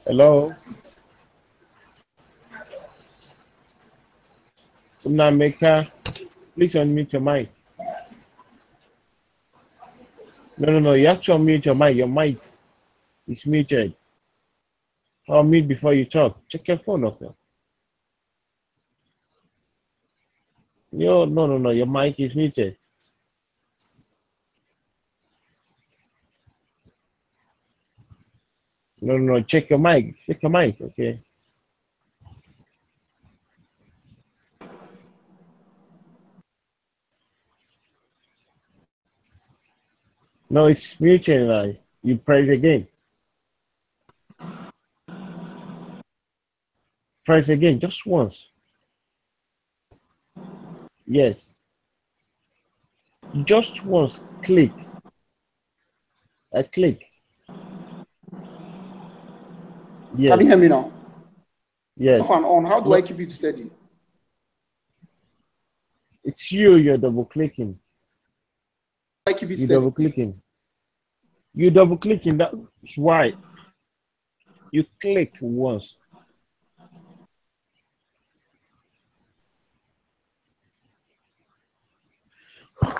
Hello, Unameka. Please unmute your mic. No. You have to unmute your mic. Your mic is muted. Or mute before you talk. Check your phone, okay? No. Your mic is muted. No. Check your mic. Check your mic, okay? No, it's muted. You press again. Press again, just once. Yes. Just once. Click. I click. Yes. Can you hear me now? Yes. Off and on. How do I keep it steady? It's you're double clicking. I keep it You're steady. double clicking. You're double clicking. That's why. You click once.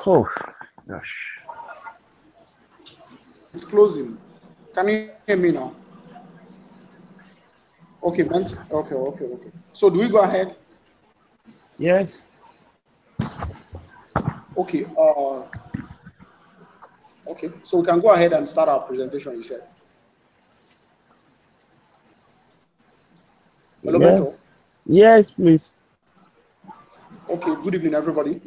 Oh gosh. It's closing. Can you hear me now? Okay, man. Okay. So do we go ahead? Yes. Okay. Okay. So we can go ahead and start our presentation. You said. Hello, Yes. Mentor. Yes, please. Okay. Good evening, everybody.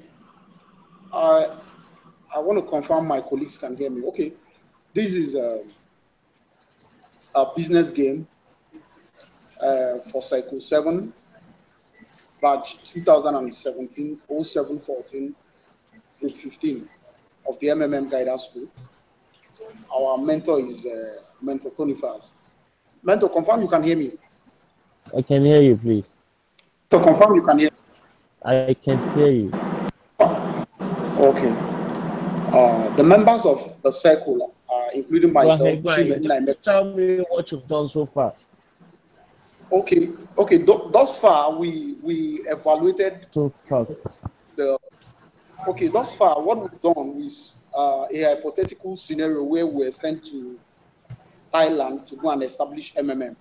I want to confirm my colleagues can hear me. Okay. This is a business game for Cycle 7, batch 2017 0714 group 15 of the MMM Guidance School. Our mentor is Mentor Tony Faz. Mentor, confirm you can hear me. I can hear you, please. So confirm you can hear. I can hear you. Okay. The members of the circle, including myself, Go ahead. Just tell me what you've done so far. Okay. Thus far, we evaluated So far. the. Okay, thus far, what we've done is a hypothetical scenario where we're sent to Thailand to go and establish MMM.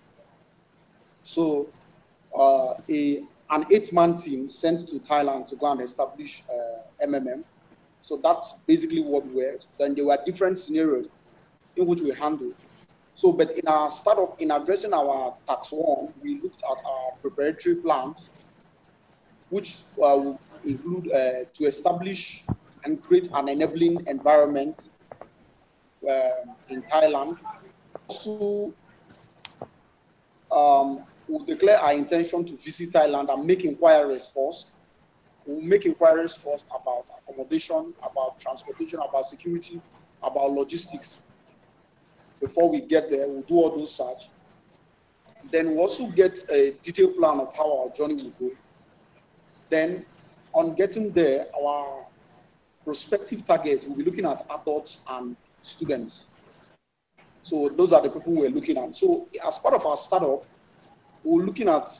So, an 8-man team sent to Thailand to go and establish MMM. So that's basically what we were. Then there were different scenarios in which we handled. So, but in our startup, in addressing our tax one, we looked at our preparatory plans, which will include to establish and create an enabling environment in Thailand. Also, we'll declare our intention to visit Thailand and make inquiries first. We'll make inquiries first about accommodation, about transportation, about security, about logistics. Before we get there, we'll do all those search. Then we'll also get a detailed plan of how our journey will go. Then on getting there, our prospective target will be looking at adults and students. So those are the people we're looking at. So as part of our startup, we're looking at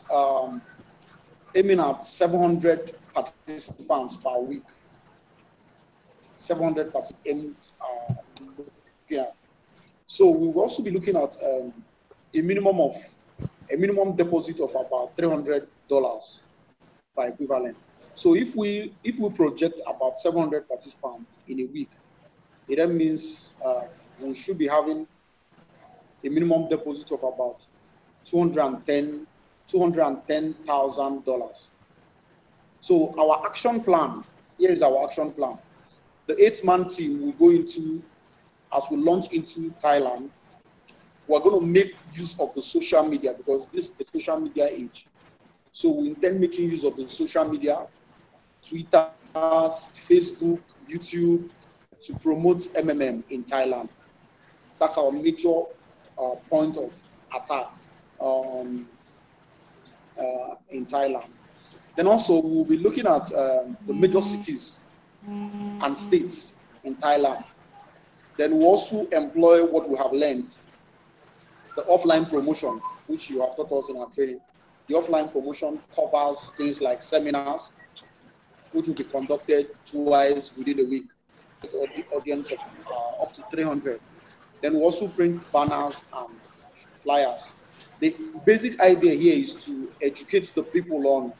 aiming at 700 participants per week. 700 participants. So we will also be looking at a minimum deposit of about $300 per equivalent. So if we project about 700 participants in a week, it then means we should be having a minimum deposit of about $210,000. So our action plan, here is our action plan. The 8-man team will go into, as we launch into Thailand, we're going to make use of the social media because this is the social media age. So we intend making use of the social media, Twitter, Facebook, YouTube, to promote MMM in Thailand. That's our major point of attack in Thailand. Then also we'll be looking at the major cities and states in Thailand. Then we also employ what we have learned, the offline promotion. which you have taught us in our training. The offline promotion covers things like seminars, which will be conducted twice within a week, with the audience of up to 300. Then we also print banners and flyers. The basic idea here is to educate the people on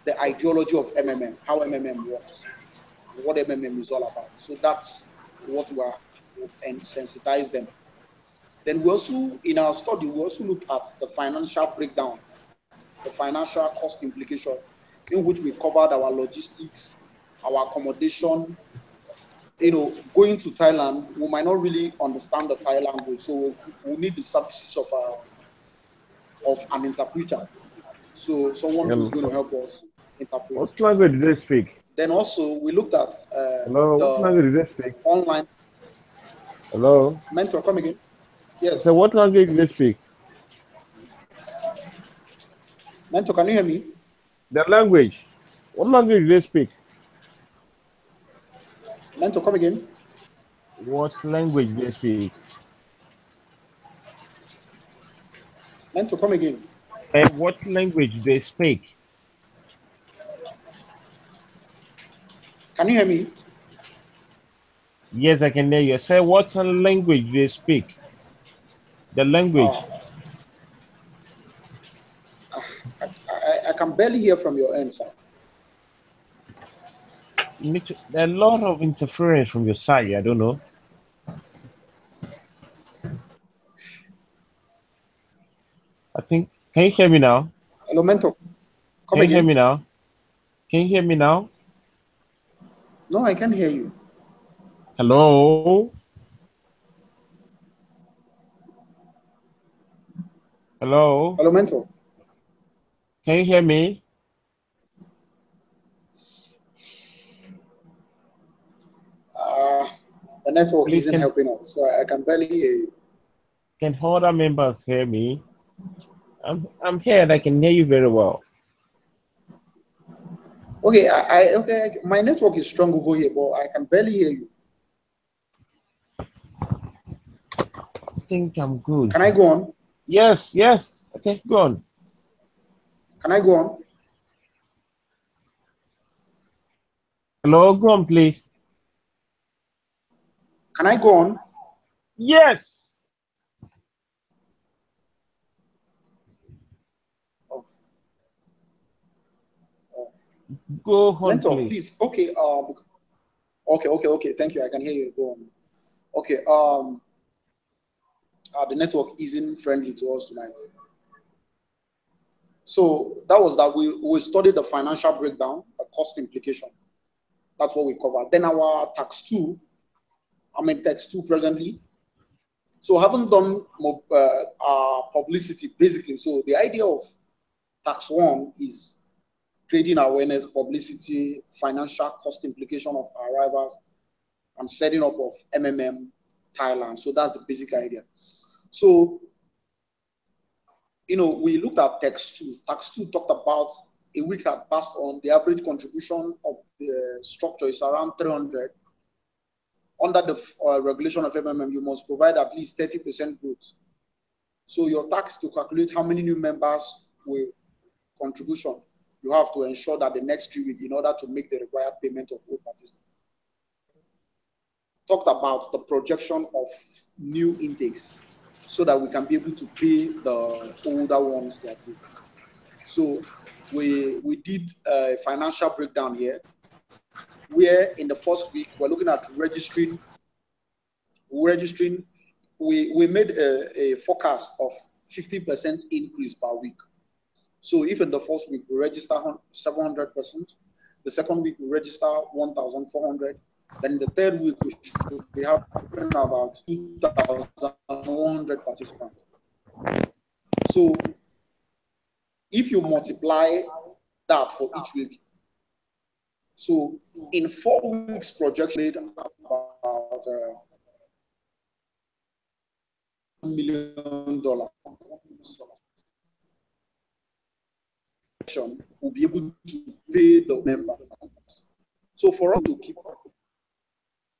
the ideology of MMM, how MMM works, what MMM is all about. So that's what we are, and sensitize them. Then we also, in our study, we also looked at the financial breakdown, the financial cost implication, in which we covered our logistics, our accommodation. Going to Thailand, we might not really understand the Thai language, so we need the services of an interpreter. So someone who's going to help us interpret. What language do they speak? Then also we looked at Hello, what language do they speak? online. Hello? Mentor, come again. Yes. So what language do they speak? Mentor, can you hear me? Their language. What language do they speak? Mentor, come again. What language do they speak? Mentor, come again. Say what language they speak. Can you hear me? Yes, I can hear you. Say what language they speak. The language. I can barely hear from your end, sir. There's a lot of interference from your side. I don't know. I think. Can you hear me now? Hello, Mentor. Come Can you again. hear me now? Can you hear me now? No, I can't hear you. Hello? Hello? Hello, Mentor. Can you hear me? The network Please isn't helping us, so I can barely hear you. Can other members hear me? I'm here and I can hear you very well. Okay, okay. My network is strong over here, but I can barely hear you. I think I'm good. Can I go on? Yes. Okay, go on. Can I go on? Hello, go on, please. Can I go on? Yes. Go on, Mentor, please. Okay. Okay. Thank you. I can hear you. Go on. Okay. The network isn't friendly to us tonight. So that was that. We studied the financial breakdown, the cost implication. That's what we covered. Then our tax 2. I'm in tax 2 presently. So haven't done publicity basically. So the idea of tax 1 is creating awareness, publicity, financial cost implication of arrivals, and setting up of MMM Thailand. So that's the basic idea. So, we looked at tax 2. Tax 2 talked about a week had passed on. The average contribution of the structure is around 300. Under the regulation of MMM, you must provide at least 30% growth. So your tax to calculate how many new members will contribution, you have to ensure that the next 3 weeks in order to make the required payment of old participants. Talked about the projection of new intakes so that we can be able to pay the older ones that we. So we did a financial breakdown here, where in the first week we're looking at registering. We made a forecast of 50% increase per week. So if in the first week we register 700%, the second week we register 1,400, then the third week we should be having about 2,100 participants. So if you multiply that for each week, so in 4 weeks projection about $1 million will be able to pay the member. So for us to keep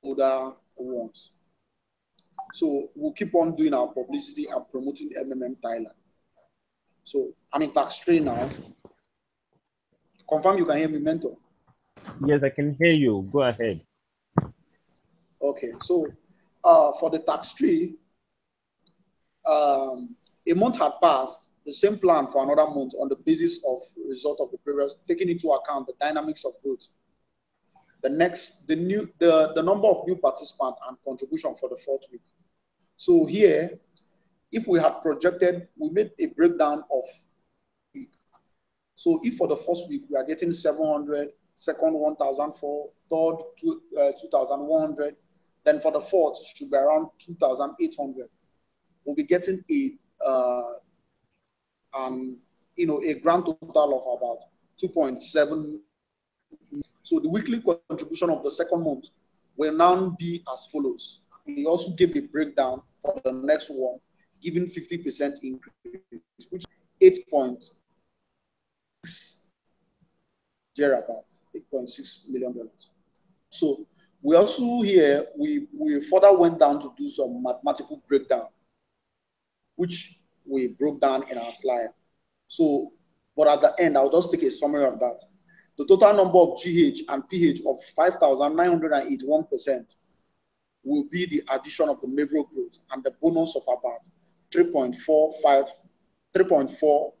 older ones. So we'll keep on doing our publicity and promoting MMM Thailand. So I'm in tax 3 now. Confirm you can hear me, mentor. Yes, I can hear you. Go ahead. Okay, so for the tax 3, a month had passed, the same plan for another month on the basis of result of the previous, taking into account the dynamics of growth. The number of new participants and contribution for the 4th week. So here, if we had projected, we made a breakdown of week. So if for the first week we are getting 700, second 1,004, third 2,100, then for the fourth it should be around 2,800. We'll be getting a grand total of about 2.7. So the weekly contribution of the second month will now be as follows. We also give a breakdown for the next one, giving 50% increase, which is 8.6 $8.6 million. So we also here we further went down to do some mathematical breakdown, which we broke down in our slide. So, but at the end, I'll just take a summary of that. The total number of GH and PH of 5,981% will be the addition of the Maverick growth and the bonus of about 3.4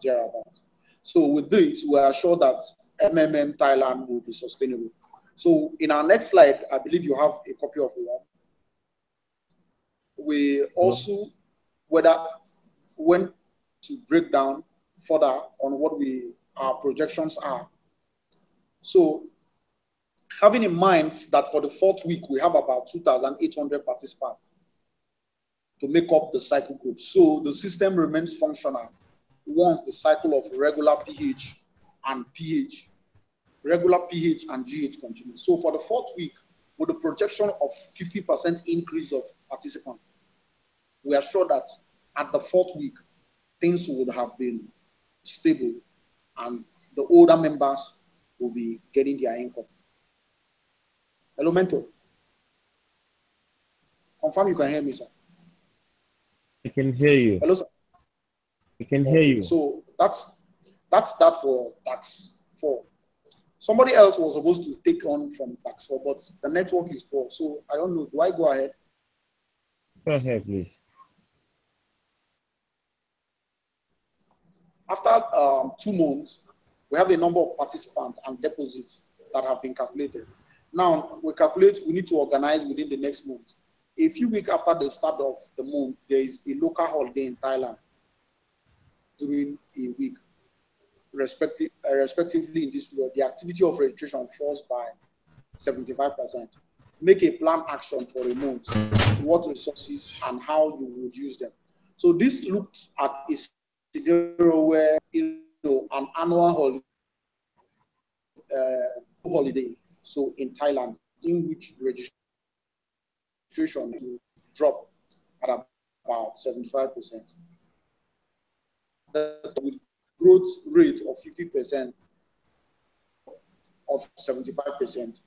thereabouts. So with this, we are sure that MMM Thailand will be sustainable. So in our next slide, I believe you have a copy of one. We also went to break down further on what our projections are. So having in mind that for the 4th week, we have about 2,800 participants to make up the cycle group. So the system remains functional once the cycle of regular pH and GH continues. So for the 4th week, with a projection of 50% increase of participants, we are sure that at the 4th week, things would have been stable and the older members will be getting their income. Hello, mentor. Confirm you can hear me, sir. I can hear you. Hello, sir. I can hear you. So that's that for tax 4. Somebody else was supposed to take on from tax 4, but the network is poor. So I don't know. Do I go ahead? Go ahead, please. After 2 months, we have a number of participants and deposits that have been calculated. Now, we need to organize within the next month. A few weeks after the start of the month, there is a local holiday in Thailand during a week. Respectively, in this period, the activity of registration falls by 75%. Make a plan action for a month, what resources and how you would use them. So this looked at a scenario where an annual holiday, so in Thailand, in which registration will drop at about 75%. With growth rate of 50% of 75%.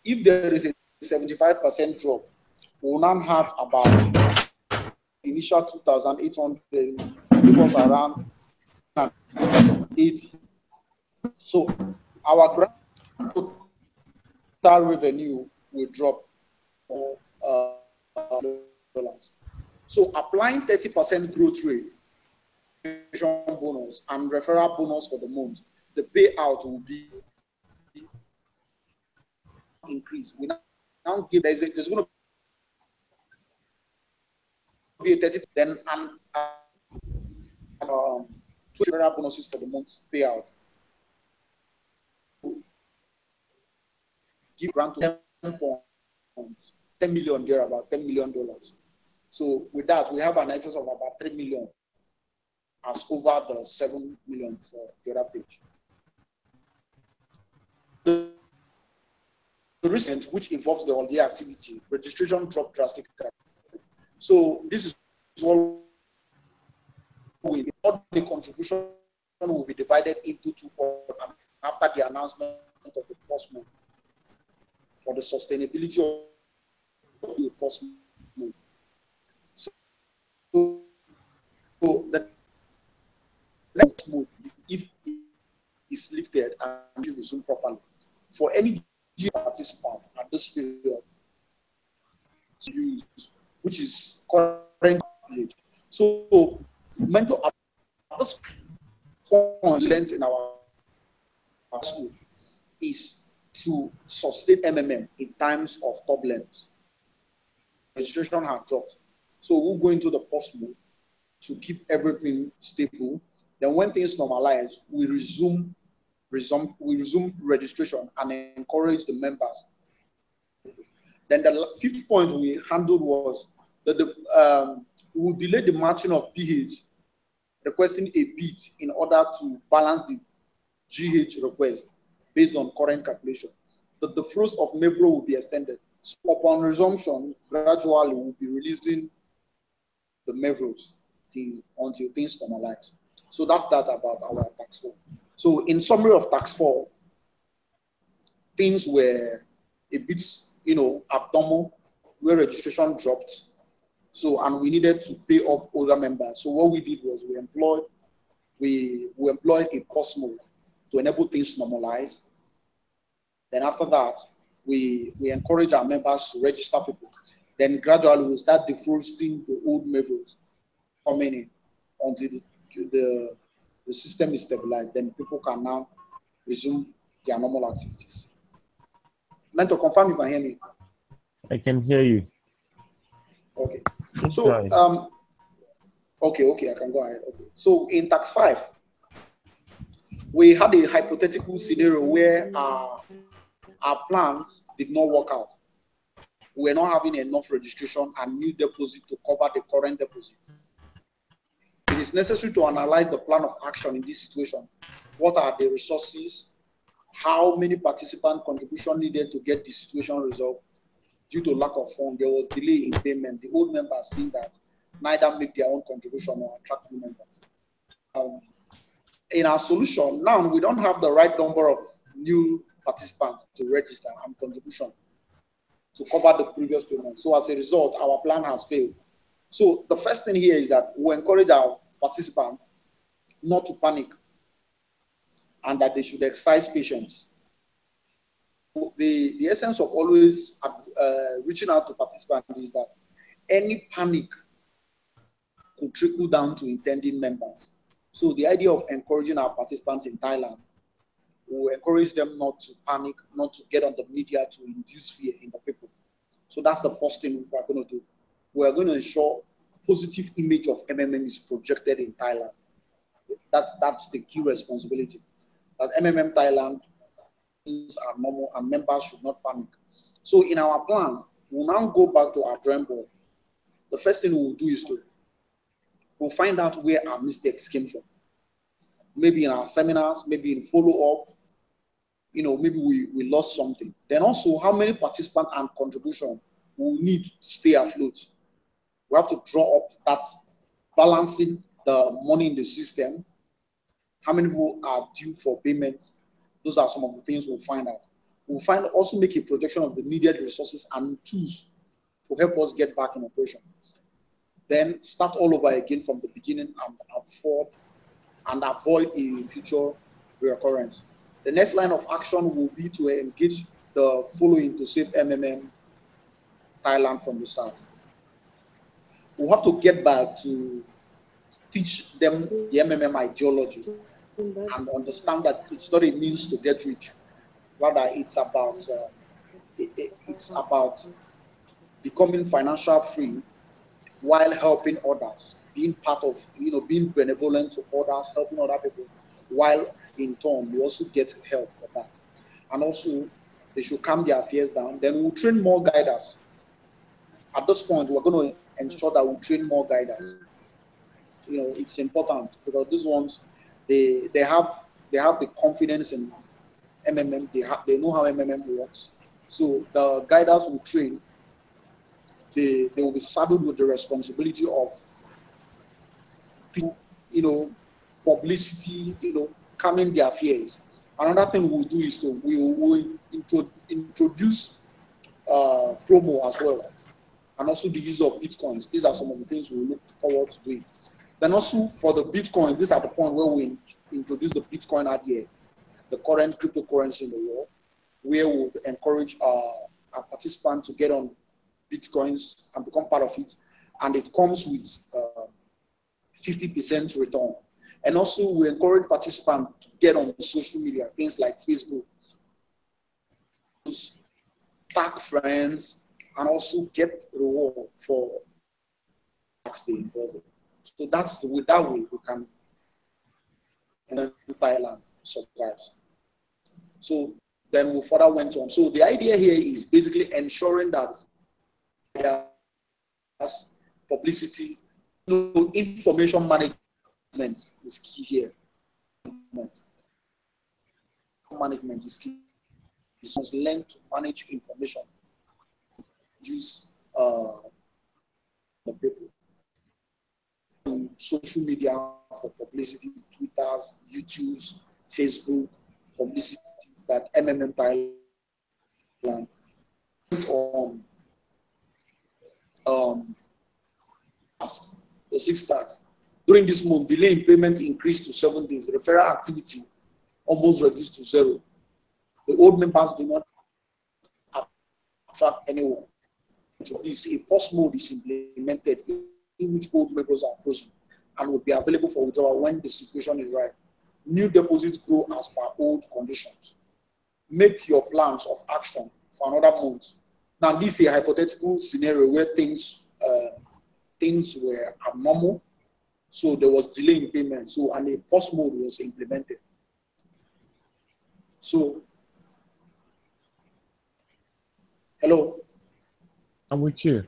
If there is a 75% drop, we will now have about initial 2,800, give us around 80. So our grand total revenue will drop dollars. So applying 30% growth rate, bonus and referral bonus for the month, the payout will be increase. We now give there's going to be a 30, then two referral bonuses for the month payout. Give grant to 10 million there, about $10 million. So with that, we have an excess of about 3 million as over the 7 million for the other page. The recent, which involves the holiday activity, registration dropped drastically. So this is all the contribution will be divided into 2 quarters after the announcement of the first month. for the sustainability of the post mode. So the next mode, if is lifted and resume properly, for any participant at this period, use which is current page. So mental at this point learned in our school is to sustain MMM in times of turbulence. Registration has dropped. So we'll go into the post mode to keep everything stable. Then when things normalize, we resume registration and encourage the members. Then the fifth point we handled was that we delay the matching of PH requesting a bid in order to balance the GH request based on current calculation. The frost of Mevro will be extended. So upon resumption, gradually we'll be releasing the Mevros until things normalize. So that's that about our tax 4. So in summary of tax 4, things were a bit, abnormal, where registration dropped. So, and we needed to pay up older members. So what we did was we employed a post mode to enable things to normalize. Then after that, we encourage our members to register people. Then gradually we'll start defrosting the old levels coming in until the system is stabilized. Then people can now resume their normal activities. Mentor, confirm you can hear me. I can hear you. Okay. Just So try. okay, I can go ahead. Okay. So in tax 5, we had a hypothetical scenario where our plans did not work out. We were not having enough registration and new deposit to cover the current deposit. It is necessary to analyze the plan of action in this situation. What are the resources? How many participant contribution needed to get the situation resolved? Due to lack of funds, there was delay in payment. The old members seeing that neither make their own contribution or attract new members. In our solution, now we don't have the right number of new participants to register and contribution to cover the previous payment. So as a result, our plan has failed. So the first thing here is that we encourage our participants not to panic and that they should exercise patience. The essence of always reaching out to participants is that any panic could trickle down to intending members. So the idea of encouraging our participants in Thailand, we will encourage them not to panic, not to get on the media to induce fear in the people. So that's the first thing we're going to do. We're going to ensure positive image of MMM is projected in Thailand. That's the key responsibility. That MMM Thailand are normal and members should not panic. So in our plans, we'll now go back to our drawing board. The first thing we'll do is we'll find out where our mistakes came from. Maybe in our seminars, maybe in follow-up, maybe we lost something. Then also how many participants and contribution we'll need to stay afloat. We have to draw up that balancing the money in the system. How many people are due for payment? Those are some of the things we'll find out. We'll also make a projection of the needed resources and tools to help us get back in operation. Then start all over again from the beginning and avoid a future reoccurrence. The next line of action will be to engage the following to save MMM Thailand from the start. We'll have to get back to teach them the MMM ideology and understand that it's not a means to get rich. Rather, it's about becoming financial free while helping others, being part of, being benevolent to others, helping other people, while in turn you also get help for that. And also, they should calm their fears down. Then we'll train more guiders. At this point, we're going to ensure that we train more guiders. It's important because these ones, they have the confidence in MMM. They know how MMM works. So the guiders will train. They will be saddled with the responsibility of, publicity, calming their fears. Another thing we'll do is we will introduce promo as well, and also the use of bitcoins. These are some of the things we look forward to doing. Then also for the Bitcoin, these are the point where we introduce the Bitcoin idea, the current cryptocurrency in the world, where we would encourage our participants to get on Bitcoins and become part of it. And it comes with 50% return. And also we encourage participants to get on social media, things like Facebook, tag friends, and also get reward for tax they involved in. So that's the way, that way we can, and Thailand survives. So then we further went on. So the idea here is basically ensuring that there's publicity, information management is key here. Management is key. You must learn to manage information, use the people. Social media for publicity, Twitter, YouTube, Facebook, publicity that Thailand on the 6 tax. During this month, delay in payment increased to 7 days. Referral activity almost reduced to 0. The old members do not attract anyone. So this, a post mode is implemented in which old members are frozen and will be available for withdrawal when the situation is right. New deposits grow as per old conditions. Make your plans of action for another month. Now, this is a hypothetical scenario where things were abnormal, so there was delay in payment. So, and a post mode was implemented. So, hello. I'm with you.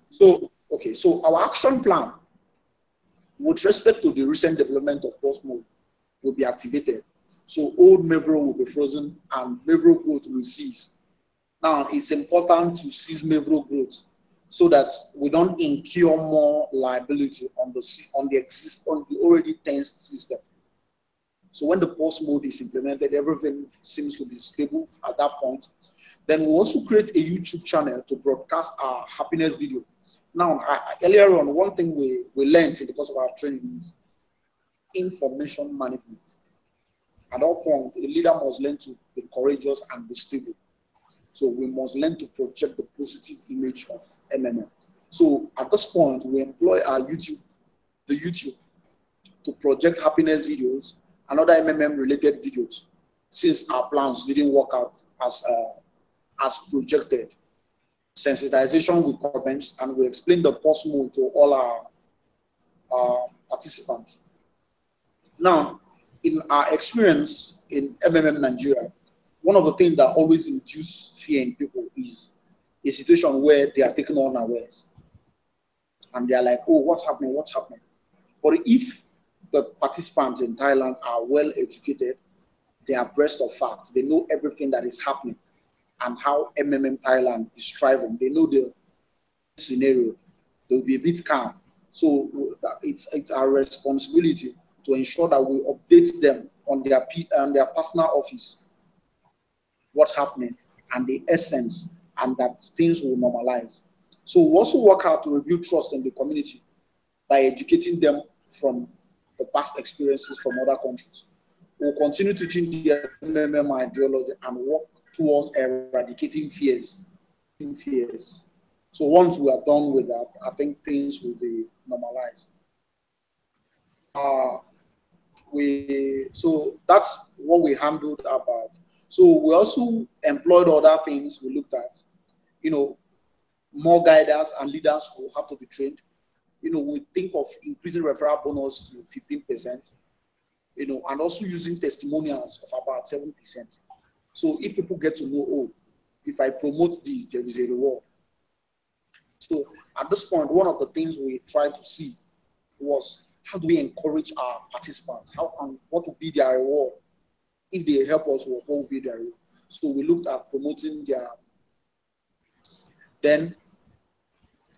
So, okay. So our action plan, with respect to the recent development of post mode, will be activated. So old Mevro will be frozen and Mevro growth will cease. Now, it's important to cease Mevro growth so that we don't incur more liability on the already tensed system. So when the post mode is implemented, everything seems to be stable at that point. Then we also create a YouTube channel to broadcast our happiness video. Now, earlier on, one thing we learned in the course of our training is information management. At all point, a leader must learn to be courageous and be stable. So we must learn to project the positive image of MMM. So at this point, we employ our YouTube to project happiness videos and other MMM related videos, since our plans didn't work out as projected. Sensitization will commence, and we explain the post mode to all our participants. Now, in our experience in MMM Nigeria, one of the things that always induce fear in people is a situation where they are taken unawares. And they are like, oh, what's happening? What's happening? But if the participants in Thailand are well educated, they are abreast of facts, they know everything that is happening and how MMM Thailand is striving. They know the scenario. They'll be a bit calm. So it's our responsibility to ensure that we update them on their personal office, what's happening, and the essence, and that things will normalize. So we also work hard to rebuild trust in the community by educating them from the past experiences from other countries. We'll continue to change the MMM ideology and work towards eradicating fears. So once we are done with that, I think things will be normalized. So that's what we handled about. So we also employed other things we looked at, more guidance and leaders will have to be trained. We think of increasing referral bonus to 15%, and also using testimonials of about 7%. So if people get to know, oh, if I promote this, there is a reward. So at this point, one of the things we tried to see was, how do we encourage our participants? What would be their reward? If they help us, what would be their reward? So we looked at promoting their. Then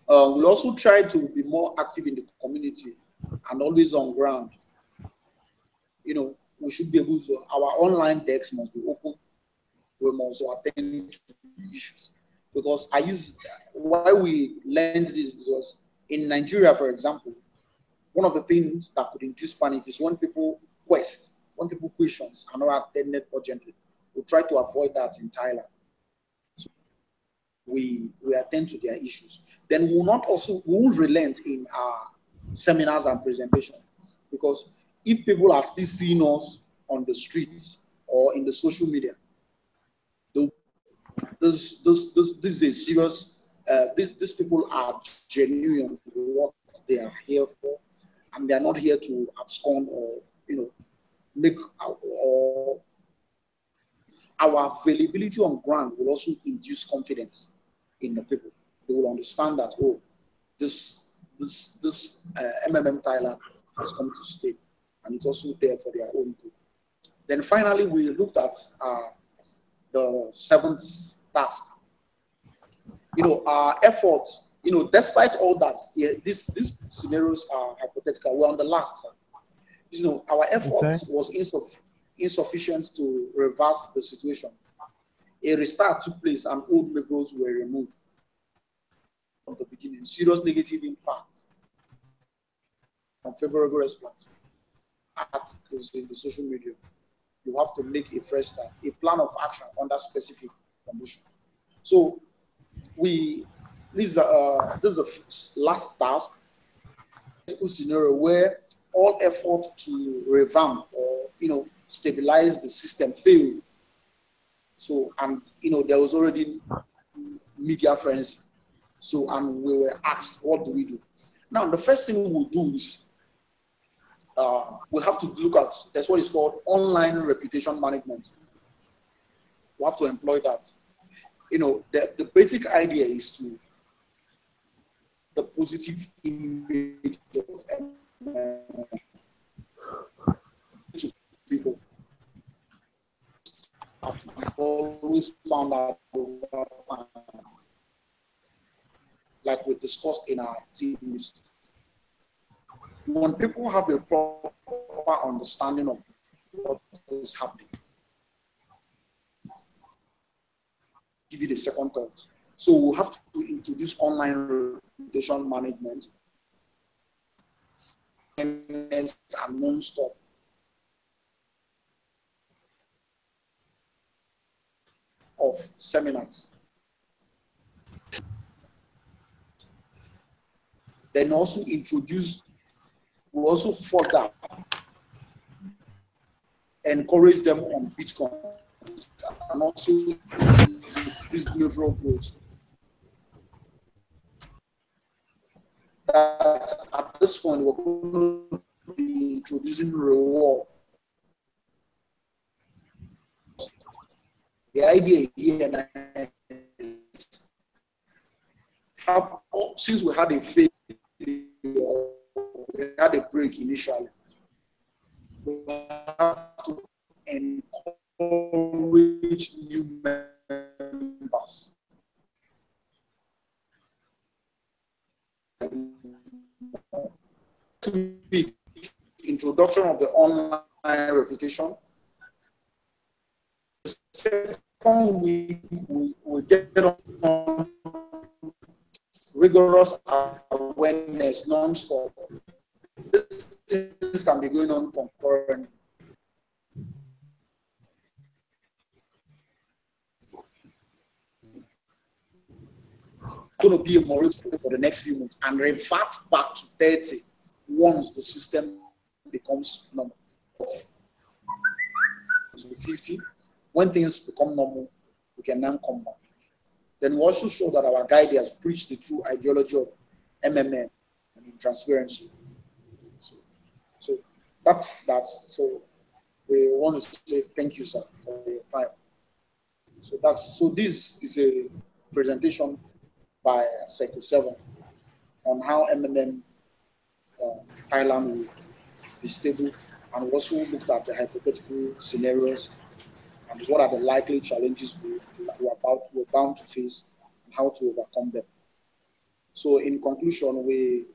we also tried to be more active in the community and always on ground. We should be able to, our online decks must be open. We must attend to issues. because why we learned this, because in Nigeria, for example, one of the things that could induce panic is when people questions are not attended urgently. We try to avoid that in Thailand. So we attend to their issues. Then we won't relent in our seminars and presentations, because if people are still seeing us on the streets or in the social media, this is a serious. These people are genuine what they are here for, and they are not here to abscond or make or our availability on ground will also induce confidence in the people. They will understand that, oh, this MMM Thailand has come to stay, and it's also there for their own good. Then finally, we looked at the seventh task. Our efforts, despite all that, these scenarios are hypothetical. We're on the last. Our efforts was insufficient to reverse the situation. A restart took place and old levels were removed from the beginning. Serious negative impact, unfavorable response, articles in the social media. You have to make a fresh start, a plan of action under specific conditions. So this is the last task, scenario where all effort to revamp or stabilize the system failed. So, and there was already media friends. So, and we were asked, what do we do? Now, the first thing we'll do is we have to look at, that's what is called online reputation management. We have to employ that. The basic idea is the positive image of to people. I've always found out over time, like we discussed in our teams, when people have a proper understanding of what is happening, give it a second thought. So we'll have to introduce online reputation management and non-stop. Of seminars. Then also we also further encourage them on Bitcoin and also increase behavioral growth. That at this point, we're going to be introducing reward. The idea here is, since we had a failure, we had a break initially, we have to encourage new members. To be introduction of the online reputation. The second week, we get on rigorous awareness non-stop. This can be going on concurrently. Going to be a moratorium for the next few months and revert back to 30 once the system becomes normal. So 50, when things become normal, we can then come back. Then we also show that our guide has preached the true ideology of MMM and transparency. So that's so we want to say thank you, sir, for your time. So this is a presentation by Cycle 7 on how MMM Thailand will be stable, and we also looked at the hypothetical scenarios and what are the likely challenges we're bound to face and how to overcome them. So in conclusion, we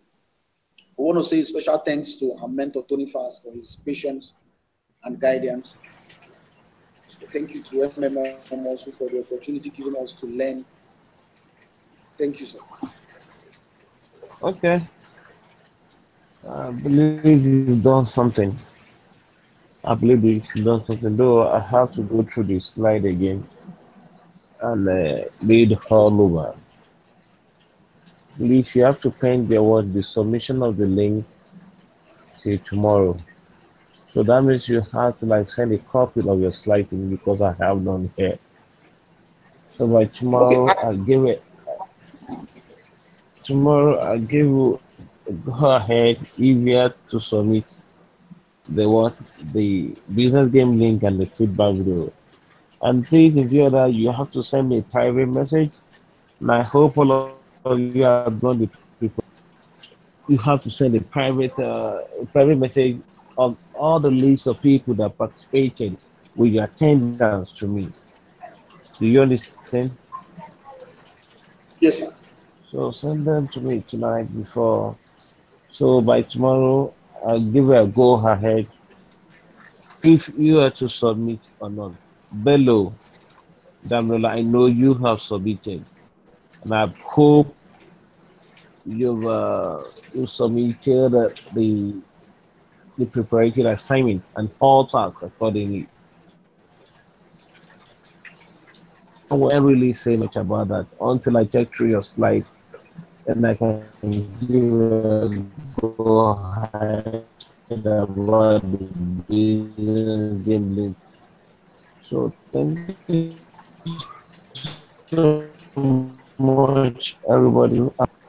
want to say special thanks to our mentor Tony Fast for his patience and guidance. So thank you to MMM also for the opportunity given us to learn Thank you, sir. Okay. I believe you've done something. I believe you've done something. Though I have to go through the slide again and read Yes, all over. Believe you have to pen the submission of the link till tomorrow. So that means you have to like send a copy of your slide to me because I have none here. So by okay. tomorrow I'll give it. Tomorrow I'll give you go ahead if you have to submit the business game link and the feedback video. And please, if you're that, you have to send me a private message. And I hope all of you have done the preparation. You have to send a private message of all the list of people that participated with your attendance to me. Do you understand? Yes, sir. So send them to me tonight before. So by tomorrow, I'll give you a go ahead if you are to submit or not. Below, Damilola, I know you have submitted, and I hope you've submitted the preparatory assignment and all tasks accordingly. I won't really say much about that until I check through your slide and I can give a go ahead about the business game link. So thank you so much, everybody. Have a good day.